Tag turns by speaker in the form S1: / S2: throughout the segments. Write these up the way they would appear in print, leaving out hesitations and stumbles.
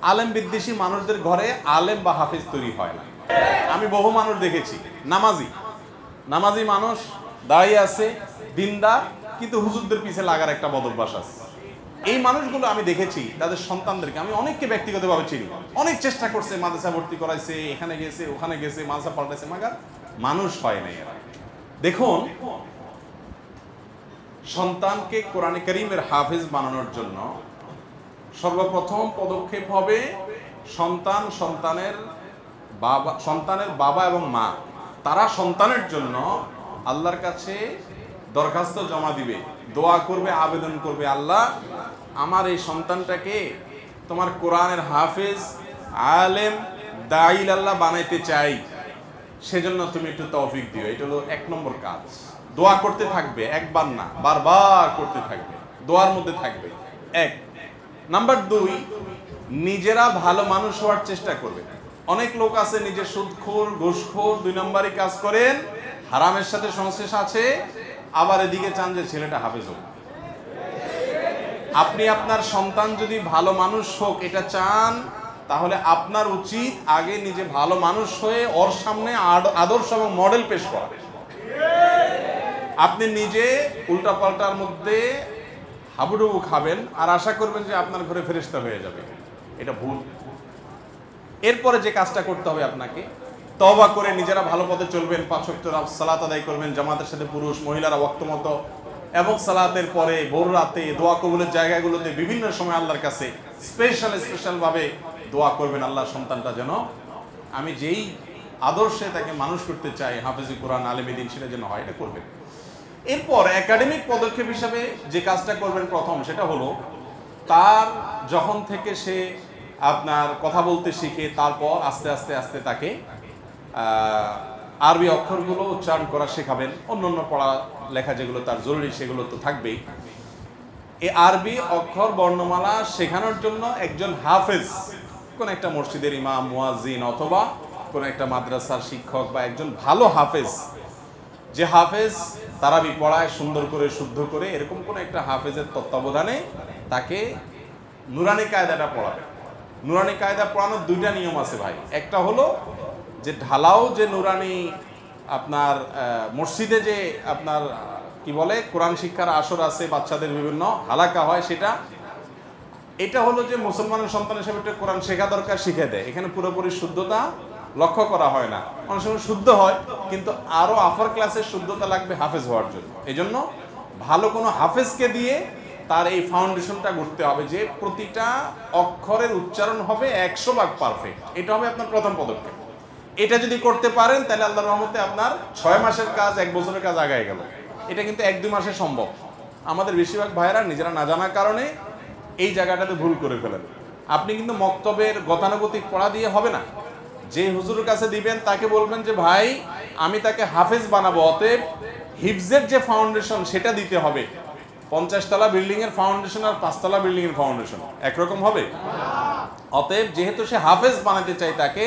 S1: আলেম বিদ্বেষী মানুষদের ঘরে আলেম বা হাফেজ তৈরি হয় না। আমি বহু মানুষ দেখেছি নামাজি মানুষ দাঁড়িয়ে আছে, দিনদার, কিন্তু হুজুরদের পিছে লাগার একটা বদভ্যাস আছে। এই মানুষগুলো আমি দেখেছি তাদের সন্তানদেরকে, আমি অনেককে ব্যক্তিগতভাবে চিনি, অনেক চেষ্টা করছে, মাদ্রাসা ভর্তি করাইছে, এখানে গেছে ওখানে গেছে, মাদ্রাসা পাল্টাইছে, মাগার মানুষ হয় নাই। দেখুন, সন্তানকে কোরআনে কারীমের হাফেজ বানানোর জন্য সর্বপ্রথম পদক্ষেপ হবে সন্তানের বাবা এবং মা, তারা সন্তানের জন্য আল্লাহর কাছে দরখাস্ত জমা দিবে, দোয়া করবে, আবেদন করবে, আল্লাহ আমার এই সন্তানটাকে তোমার কোরআনের হাফেজ, আলেম, দাঈল আল্লাহ বানাইতে চাই, সেজন্য তুমি একটু তৌফিক দিও। এটা হলো 1 নম্বর কাজ। দোয়া করতে থাকবে, একবার না বারবার করতে থাকবে, দোয়ার মধ্যে থাকবে। 1 নাম্বার 2, নিজেরা ভালো মানুষ হওয়ার চেষ্টা করবে। অনেক লোক আছে নিজে সুদখোর, ঘুষখোর, 2 নম্বরই কাজ করেন, হারামের সাথে সংশ্লেষ আছে, আবার এদিকে চান যে ছেলেটা হাফেজ হোক। আপনি আপনার সন্তান যদি ভালো মানুষ হোক এটা চান, তাহলে আপনার উচিত আগে নিজে ভালো মানুষ হয়ে ওর সামনে আদর্শ এবং মডেল পেশ করা। আপনি নিজে উল্টাপাল্টার মধ্যে হাবুডুবু খাবেন আর আশা করবেন যে আপনার ঘরে ফেরেশতা হয়ে যাবে, এটা ভুল। এরপরে যে কাজটা করতে হবে, আপনাকে তওবা করে নিজেরা ভালো পথে চলবেন, 5 ওয়াক্ত সালাত আদায় করবেন জামাতের সাথে, পুরুষ মহিলারা ওয়াক্ত মতো, এবং সালাতের পরে ভোর রাতে দোয়া কবুলের জায়গাগুলোতে বিভিন্ন সময় আল্লাহর কাছে স্পেশাল ভাবে দোয়া করবেন, আল্লাহর সন্তানটা যেন আমি যেই আদর্শে তাকে মানুষ করতে চাই, হাফেজে কোরআন, আলেমে দ্বীন, সেটা যেন হয়, এটা করবেন। এরপর একাডেমিক পদক্ষেপ হিসাবে যে কাজটা করবেন প্রথম, সেটা হলো তার যখন থেকে সে আপনার কথা বলতে শিখে, তারপর আস্তে আস্তে তাকে আরবি অক্ষরগুলো উচ্চারণ করা শেখাবেন। অন্যান্য পড়া লেখা যেগুলো তার জরুরি সেগুলো তো থাকবেই। এই আরবি অক্ষর বর্ণমালা শেখানোর জন্য একজন হাফেজ, কোন একটা মসজিদের ইমাম, মুয়াজ্জিন, অথবা কোন একটা মাদ্রাসার শিক্ষক, বা একজন ভালো হাফেজ, যে হাফেজ তারাবি পড়ায় সুন্দর করে, শুদ্ধ করে, এরকম কোন একটা হাফেজের তত্ত্বাবধানে তাকে নুরানি কায়দাটা পড়াবে। নুরানি কায়দা পড়ানোর 2টা নিয়ম আছে ভাই। একটা হলো যে ঢালাও যে নুরানি আপনার মসজিদে যে আপনার কি বলে কোরআন শিক্ষার আসর আছে, বাচ্চাদের বিভিন্ন হালাকা হয়, সেটা। এটা হলো যে মুসলমানের সন্তান হিসেবে কোরআন শেখা দরকার, শিখে দেয়। এখানে পুরোপুরি শুদ্ধতা লক্ষ্য করা হয় না, অনেক সময় শুদ্ধ হয়, কিন্তু আরো আফার ক্লাসের শুদ্ধতা লাগবে হাফেজ হওয়ার জন্য। এই জন্য ভালো কোনো হাফেজকে দিয়ে তার এই ফাউন্ডেশনটা করতে হবে, যে প্রতিটা অক্ষরের উচ্চারণ হবে 100% পারফেক্ট। এটা হবে আপনার প্রথম পদক্ষেপ। এটা যদি করতে পারেন তাহলে আল্লাহর রহমতে আপনার 6 মাসের কাজ 1 বছরের কাজ আগায় গেল। এটা কিন্তু 1-2 মাসে সম্ভব। আমাদের বেশিরভাগ ভাইয়েরা নিজেরা না জানার কারণে এই জায়গাটাতে ভুল করে ফেলেন। আপনি কিন্তু মক্তবের গতানুগতিক পড়া দিয়ে হবে না। যে হুজুরের কাছে দিবেন তাকে বলবেন যে ভাই আমি তাকে হাফেজ বানাবো, অতএব হিফজের যে ফাউন্ডেশন সেটা দিতে হবে। 50 তলা বিল্ডিং এর ফাউন্ডেশন আর 5 তলা বিল্ডিং এর ফাউন্ডেশন একরকম হবে? অতএব যেহেতু সে হাফেজ বানাতে চাই তাকে,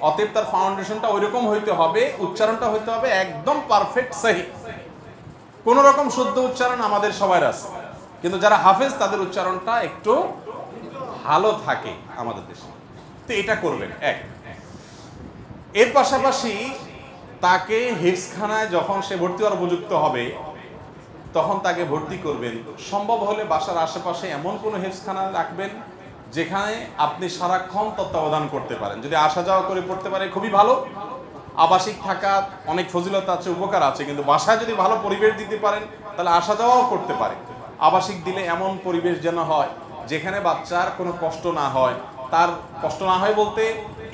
S1: অতএব তার ফাউন্ডেশনটা ওইরকম হইতে হবে, উচ্চারণটা হইতে হবে একদম পারফেক্ট, সহি। কোন রকম শুদ্ধ উচ্চারণ আমাদের সবার আছে, কিন্তু যারা হাফেজ তাদের উচ্চারণটা একটু ভালো থাকে আমাদের দেশে। তো এটা করবেন 1। এর পাশাপাশি তাকে হিফজখানায় যখন সে ভর্তি হওয়ার উপযুক্ত হবে তখন তাকে ভর্তি করবেন। সম্ভব হলে বাসার আশেপাশে এমন কোনো হিফজখানা রাখবেন যেখানে আপনি সারাক্ষণ তত্ত্বাবধান করতে পারেন। যদি আসা যাওয়া করে পড়তে পারে খুবই ভালো। আবাসিক থাকা অনেক ফজিলত আছে, উপকার আছে, কিন্তু বাসায় যদি ভালো পরিবেশ দিতে পারেন তাহলে আসা যাওয়াও করতে পারে। আবাসিক দিলে এমন পরিবেশ যেন হয় যেখানে বাচ্চার কোনো কষ্ট না হয়। তার কষ্ট না হয় বলতে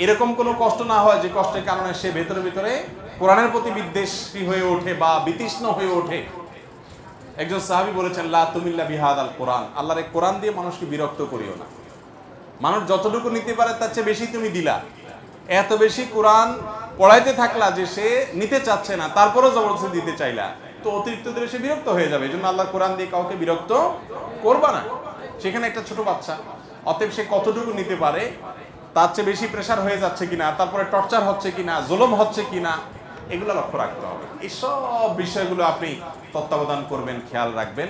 S1: এরকম কোনো কষ্ট না হয় যে কষ্টের কারণে সে ভেতরে কোরআনের প্রতি বিদ্বেষী হয়ে ওঠে বা বিতৃষ্ণ হয়ে ওঠে। একজন সাহাবী বলেছেন, লা তুমিল্লা বিহাদাল কোরআন, আল্লাহর এই কোরআন দিয়ে মানুষকে বিরক্ত করিও না। মানুষ যতটুকু নিতে পারে তার চেয়ে বেশি তুমি দিলা, এত বেশি কোরআন পড়াইতে থাকলা যে সে নিতে চাচ্ছে না, তারপরেও জবরদস্তি দিতে চাইলা, তো অতিরিক্ত দিলে সে বিরক্ত হয়ে যাবে। এই জন্য আল্লাহর কোরআন দিয়ে কাউকে বিরক্ত করবা না। সেখানে একটা ছোট বাচ্চা, অতএব সে কতটুকু নিতে পারে, তার চেয়ে বেশি প্রেশার হয়ে যাচ্ছে কিনা, তারপরে টর্চার হচ্ছে কিনা, জুলুম হচ্ছে কিনা, এগুলো লক্ষ্য রাখতে হবে। এইসব বিষয়গুলো আপনি তত্ত্বাবধান করবেন, খেয়াল রাখবেন,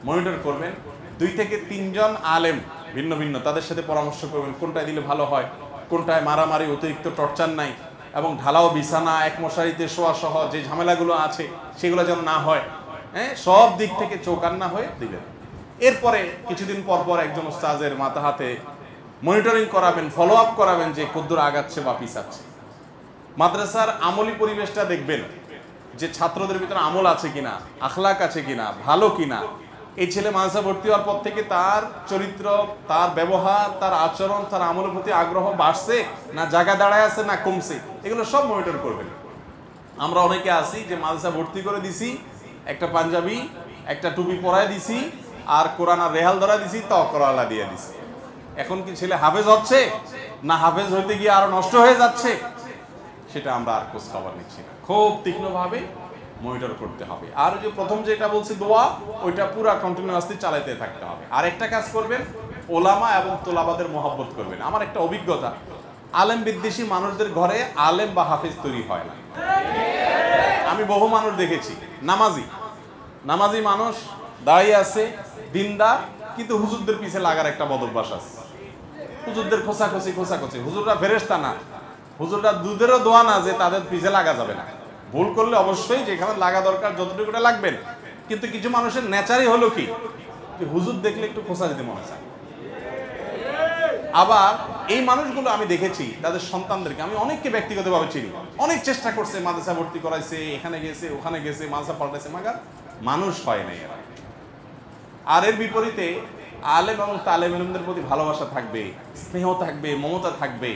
S1: মনিটর করবেন। 2 থেকে 3 জন আলেম ভিন্ন ভিন্ন, তাদের সাথে পরামর্শ করবেন কোনটায় দিলে ভালো হয়, কোনটায় মারামারি, অতিরিক্ত টর্চার নাই, এবং ঢালাও বিছানা, এক মশারিতে শোয়া সহ যে ঝামেলাগুলো আছে সেগুলো যেন না হয়। হ্যাঁ, সব দিক থেকে চৌকান্না হয়ে দিবেন। এরপরে কিছুদিন পর পর একজন উস্তাজের মাথা হাতে মনিটরিং করাবেন, ফলো আপ করাবেন যে কদ্দুর আগাচ্ছে বা পিছাচ্ছে। মাদ্রাসার আমলি পরিবেশটা দেখবেন যে ছাত্রদের ভিতরে আমল আছে কিনা, আখলাক আছে কিনা, ভালো কিনা। এই ছেলে মাদ্রাসা ভর্তি হওয়ার পর থেকে তার চরিত্র, তার ব্যবহার, তার আচরণ, তার আমলের প্রতি আগ্রহ বাড়ছে না জায়গা দাঁড়ায় আছে না কমছে, এগুলো সব মনিটর করবেন। আমরা অনেকে আছি যে মাদ্রাসা ভর্তি করে দিছি, একটা পাঞ্জাবি একটা টুপি পরায় দিছি, আর কোরআন আর রেহাল ধরা দিছি, তকরালা দিয়ে দিছি। এখন কি ছেলে হাফেজ হচ্ছে না হাফেজ হইতে গিয়ে আরো নষ্ট হয়ে যাচ্ছে, সেটা আমরা আর খোঁজ খবর নিচ্ছি না। খুব তীক্ষ্ণভাবে মনিটর করতে হবে। আর যে প্রথম যেটা বলছি দোয়া, ওইটা পুরো কন্টিনিউয়াসলি চালাতে থাকতে হবে। আর একটা কাজ করবেন, ওলামা এবং তোলাবাদের মহব্বত করবেন। আমার একটা অভিজ্ঞতা, আলেম বিদ্বেষী মানুষদের ঘরে আলেম বা হাফেজ তৈরি হয় না। আমি বহু মানুষ দেখেছি নামাজি মানুষ দাঁড়িয়ে আছে, দিনদার, কিন্তু হুজুরদের পিছে লাগার একটা বদভ্যাস আছে। হুজুরদের খোঁচাখুচি। হুজুররা ফেরেশতা না, হুজুররা দুধেরও দোয়া না যে তাদের পিছে লাগা যাবে না। ভুল করলে অবশ্যই যেখানে লাগা দরকার যতটুকুটা লাগবেন, কিন্তু কিছু মানুষের নেচারই হলো কি, হুজুর দেখলে একটু খোঁচা দিতে মনে চায়। আবার এই মানুষগুলো আমি দেখেছি তাদের সন্তানদেরকে, আমি অনেককে ব্যক্তিগতভাবে চিনি, অনেক চেষ্টা করছে, মাদ্রাসা ভর্তি করাইছে, এখানে গেছে ওখানে গেছে, মাদ্রাসা পাল্টাইছে, মাগার মানুষ হয় নাই এরা। আর এর বিপরীতে আলেম এবং তালেম ইলমদের প্রতি ভালোবাসা থাকবে, স্নেহ থাকবে, মমতা থাকবে।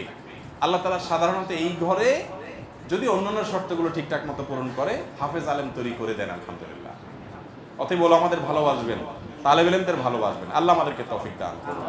S1: আল্লাহ তাআলা সাধারণত এই ঘরে যদি অন্যান্য শর্তগুলো ঠিকঠাক মতো পূরণ করে হাফেজ আলেম তৈরি করে দেন, আলহামদুলিল্লাহ। অতএব আমাদের ভালোবাসবেন, তালেব ইলমদের ভালোবাসবেন। আল্লাহ আমাদেরকে তৌফিক দান করুন।